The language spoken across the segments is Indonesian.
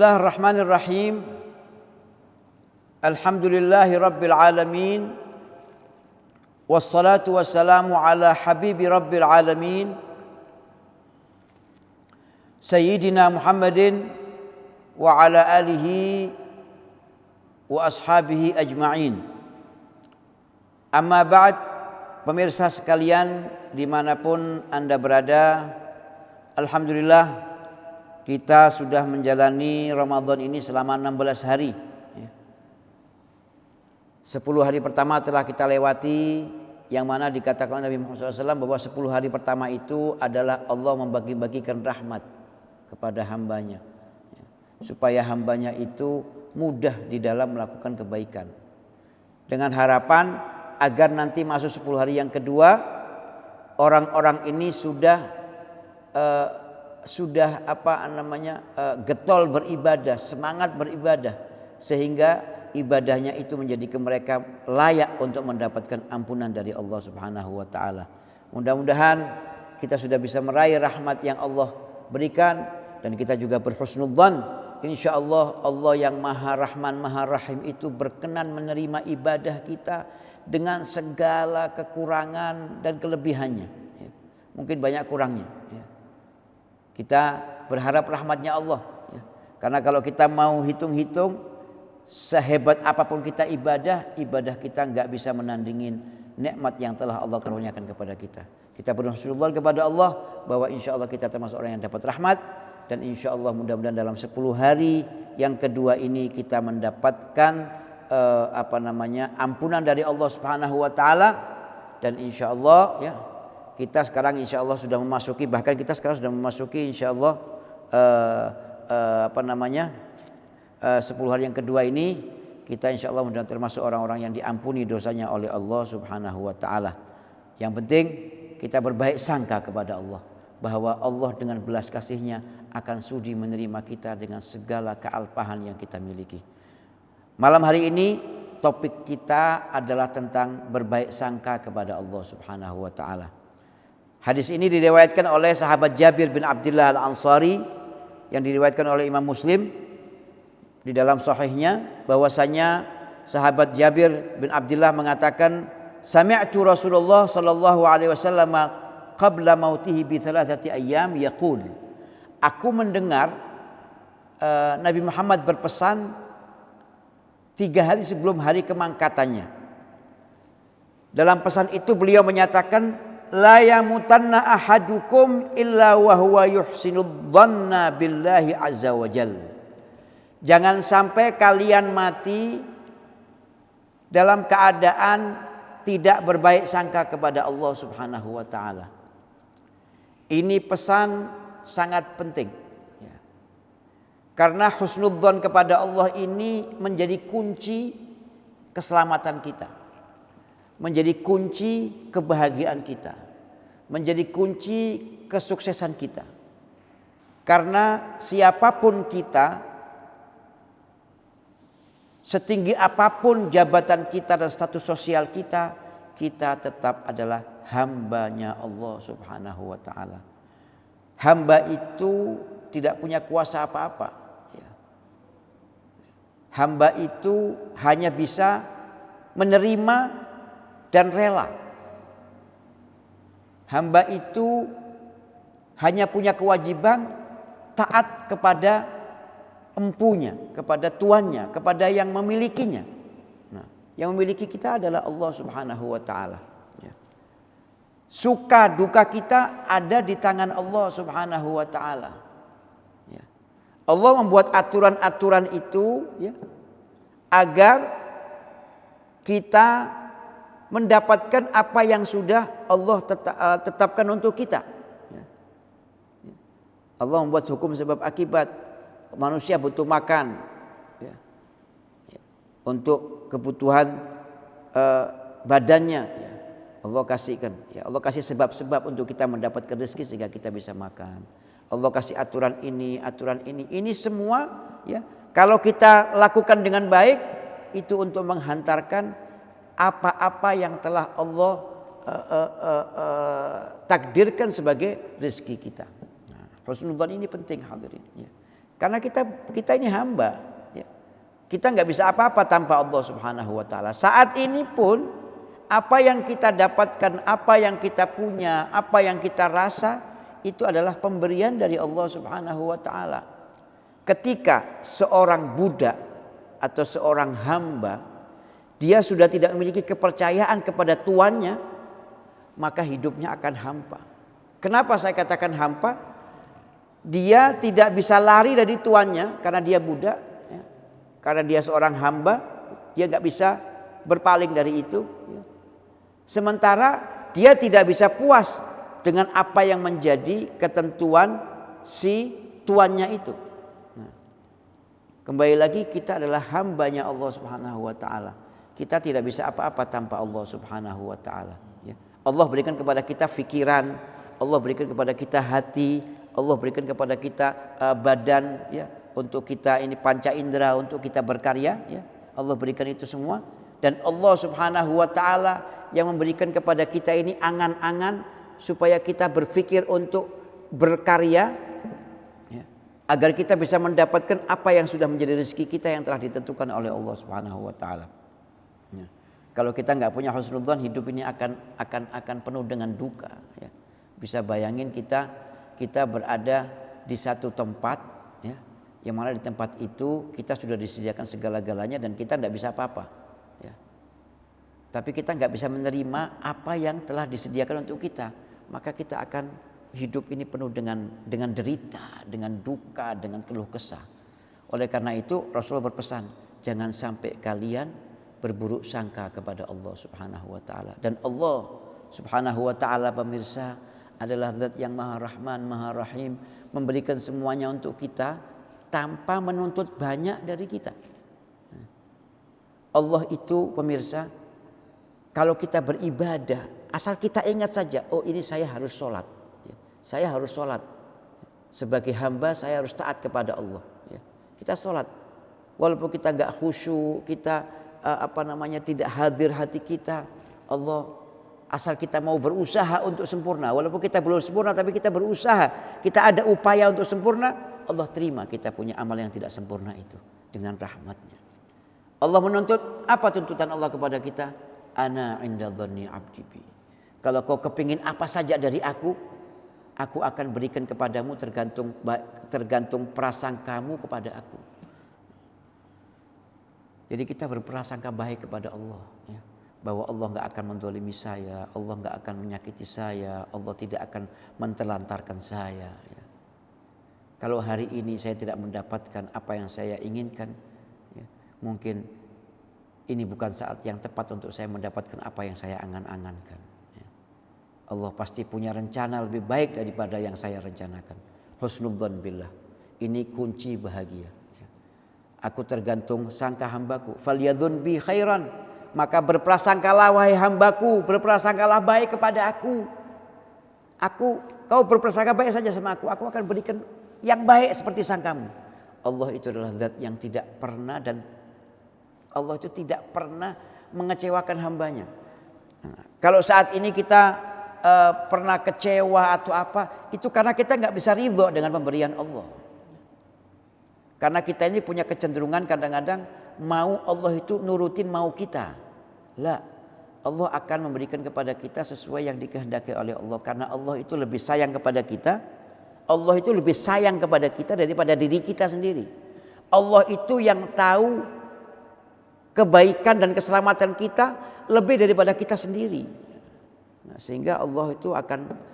Bismillahirrahmanirrahim. Alhamdulillahi rabbil alamin. Wassalatu wassalamu ala habibi rabbil alamin. Sayyidina Muhammadin wa ala alihi wa ashabihi ajma'in. Amma ba'd, pemirsa sekalian dimanapun Anda berada, alhamdulillah kita sudah menjalani Ramadan ini selama 16 hari. 10 hari pertama telah kita lewati, yang mana dikatakan Nabi Muhammad SAW bahwa 10 hari pertama itu adalah Allah membagi-bagikan rahmat kepada hambanya, supaya hambanya itu mudah di dalam melakukan kebaikan, dengan harapan agar nanti masuk 10 hari yang kedua, orang-orang ini sudah getol beribadah, semangat beribadah, sehingga ibadahnya itu menjadikan mereka layak untuk mendapatkan ampunan dari Allah Subhanahu wa taala. Mudah-mudahan kita sudah bisa meraih rahmat yang Allah berikan, dan kita juga berhusnudzan, insyaallah Allah yang Maha Rahman Maha Rahim itu berkenan menerima ibadah kita dengan segala kekurangan dan kelebihannya. Mungkin banyak kurangnya. Kita berharap rahmatnya Allah, karena kalau kita mau hitung-hitung, sehebat apapun kita ibadah kita nggak bisa menandingin nikmat yang telah Allah karuniakan kepada kita. Kita bersyukur kepada Allah bahwa insya Allah kita termasuk orang yang dapat rahmat, dan insya Allah mudah-mudahan dalam 10 hari yang kedua ini kita mendapatkan ampunan dari Allah Subhanahu wa taala. Dan insya Allah kita sekarang insya Allah sudah memasuki, bahkan kita sekarang sudah memasuki insya Allah 10 hari yang kedua ini, kita insya Allah mudah termasuk orang-orang yang diampuni dosanya oleh Allah Subhanahu wa taala. Yang penting kita berbaik sangka kepada Allah, bahwa Allah dengan belas kasihnya akan sudi menerima kita dengan segala kealpahan yang kita miliki. Malam hari ini topik kita adalah tentang berbaik sangka kepada Allah Subhanahu wa taala. Hadis ini diriwayatkan oleh sahabat Jabir bin Abdullah Al-Ansari, yang diriwayatkan oleh Imam Muslim di dalam sahihnya, bahwasanya sahabat Jabir bin Abdullah mengatakan, sami'tu Rasulullah sallallahu alaihi wasallam qabla mautihi bi thalathati ayyam yaqul. Aku mendengar Nabi Muhammad berpesan 3 hari sebelum hari kemangkatannya. Dalam pesan itu beliau menyatakan, la yamutanna ahadukum illa wa huwa yuhsinud dhanna billahi azza wa jalla. Jangan sampai kalian mati dalam keadaan tidak berbaik sangka kepada Allah Subhanahu wa taala. Ini pesan sangat penting, karena husnudzon kepada Allah ini menjadi kunci keselamatan kita, menjadi kunci kebahagiaan kita, menjadi kunci kesuksesan kita. Karena siapapun kita, setinggi apapun jabatan kita dan status sosial kita, kita tetap adalah hambanya Allah Subhanahu wa taala. Hamba itu tidak punya kuasa apa-apa. Hamba itu hanya bisa menerima dan rela. Hamba itu hanya punya kewajiban taat kepada empunya, kepada tuannya, kepada yang memilikinya. Nah, yang memiliki kita adalah Allah Subhanahu wa taala. Suka duka kita ada di tangan Allah Subhanahu wa taala. Allah membuat aturan-aturan itu agar kita mendapatkan apa yang sudah Allah tetapkan untuk kita. Allah membuat hukum sebab akibat. Manusia butuh makan, untuk kebutuhan badannya, Allah kasihkan. Allah kasih sebab-sebab untuk kita mendapatkan rezeki sehingga kita bisa makan. Allah kasih aturan ini, aturan ini. Ini semua kalau kita lakukan dengan baik, itu untuk menghantarkan apa-apa yang telah Allah takdirkan sebagai rezeki kita. Husnudzon ini penting, hadirin. Karena kita ini hamba. Ya. Kita nggak bisa apa-apa tanpa Allah Subhanahu wa taala. Saat ini pun apa yang kita dapatkan, apa yang kita punya, apa yang kita rasa itu adalah pemberian dari Allah Subhanahu wa taala. Ketika seorang budak atau seorang hamba dia sudah tidak memiliki kepercayaan kepada tuannya, maka hidupnya akan hampa. Kenapa saya katakan hampa? Dia tidak bisa lari dari tuannya karena dia budak, ya. Karena dia seorang hamba, dia nggak bisa berpaling dari itu. Ya. Sementara dia tidak bisa puas dengan apa yang menjadi ketentuan si tuannya itu. Nah, kembali lagi kita adalah hambanya Allah Subhanahu wa taala. Kita tidak bisa apa-apa tanpa Allah Subhanahu wa taala. Ya. Allah berikan kepada kita fikiran, Allah berikan kepada kita hati, Allah berikan kepada kita badan, ya, untuk kita ini panca indera untuk kita berkarya, ya. Allah berikan itu semua, dan Allah Subhanahu wa taala yang memberikan kepada kita ini angan-angan supaya kita berpikir untuk berkarya, ya, agar kita bisa mendapatkan apa yang sudah menjadi rezeki kita yang telah ditentukan oleh Allah Subhanahu wa taala. Ya. Kalau kita nggak punya husnudzon, hidup ini akan penuh dengan duka. Ya. Bisa bayangin kita berada di satu tempat, ya, yang mana di tempat itu kita sudah disediakan segala-galanya dan kita nggak bisa apa-apa. Ya. Tapi kita nggak bisa menerima apa yang telah disediakan untuk kita, maka kita akan hidup ini penuh dengan derita, dengan duka, dengan keluh kesah. Oleh karena itu Rasulullah berpesan, jangan sampai kalian berburuk sangka kepada Allah Subhanahu wa taala. Dan Allah Subhanahu wa taala, pemirsa, adalah zat yang Maha Rahman, Maha Rahim, memberikan semuanya untuk kita tanpa menuntut banyak dari kita. Allah itu, pemirsa, kalau kita beribadah, asal kita ingat saja, oh ini saya harus sholat. Saya harus sholat. Sebagai hamba saya harus taat kepada Allah. Kita sholat. Walaupun kita nggak khusyuk, kita tidak hadir hati kita, Allah, asal kita mau berusaha untuk sempurna, walaupun kita belum sempurna tapi kita berusaha, kita ada upaya untuk sempurna, Allah terima kita punya amal yang tidak sempurna itu dengan rahmatnya. Allah menuntut, apa tuntutan Allah kepada kita? Ana inda dhanni abdi bi. Kalau kau kepingin apa saja dari aku akan berikan kepadamu tergantung prasangkamu kepada aku. Jadi kita berprasangka baik kepada Allah, ya, bahwa Allah nggak akan menzalimi saya, Allah nggak akan menyakiti saya, Allah tidak akan mentelantarkan saya. Ya. Kalau hari ini saya tidak mendapatkan apa yang saya inginkan, ya, mungkin ini bukan saat yang tepat untuk saya mendapatkan apa yang saya angan-angankan. Ya. Allah pasti punya rencana lebih baik daripada yang saya rencanakan. Husnudzon billah, ini kunci bahagia. Aku tergantung sangka hambaku. Falyadzun bi khairan, maka berprasangkalah wahai hambaku, berprasangkalah baik kepada aku. Kau berprasangka baik saja sama aku akan berikan yang baik seperti sangkamu. Allah itu adalah zat yang tidak pernah, dan Allah itu tidak pernah mengecewakan hambanya. Kalau saat ini kita pernah kecewa atau apa, itu karena kita nggak bisa ridho dengan pemberian Allah. Karena kita ini punya kecenderungan kadang-kadang mau Allah itu nurutin mau kita. La, Allah akan memberikan kepada kita sesuai yang dikehendaki oleh Allah. Karena Allah itu lebih sayang kepada kita. Allah itu lebih sayang kepada kita daripada diri kita sendiri. Allah itu yang tahu kebaikan dan keselamatan kita lebih daripada kita sendiri. Nah, sehingga Allah itu akan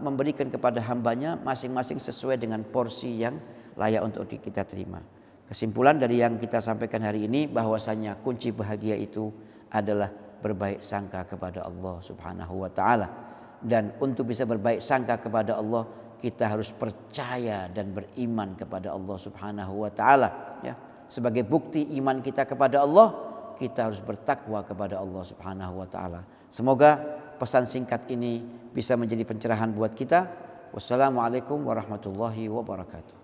memberikan kepada hambanya masing-masing sesuai dengan porsi yang layak untuk kita terima. Kesimpulan dari yang kita sampaikan hari ini, bahwasanya kunci bahagia itu adalah berbaik sangka kepada Allah Subhanahu wa taala. Dan untuk bisa berbaik sangka kepada Allah, kita harus percaya dan beriman kepada Allah Subhanahu wa taala, ya. Sebagai bukti iman kita kepada Allah, kita harus bertakwa kepada Allah Subhanahu wa taala. Semoga pesan singkat ini bisa menjadi pencerahan buat kita. Wassalamualaikum warahmatullahi wabarakatuh.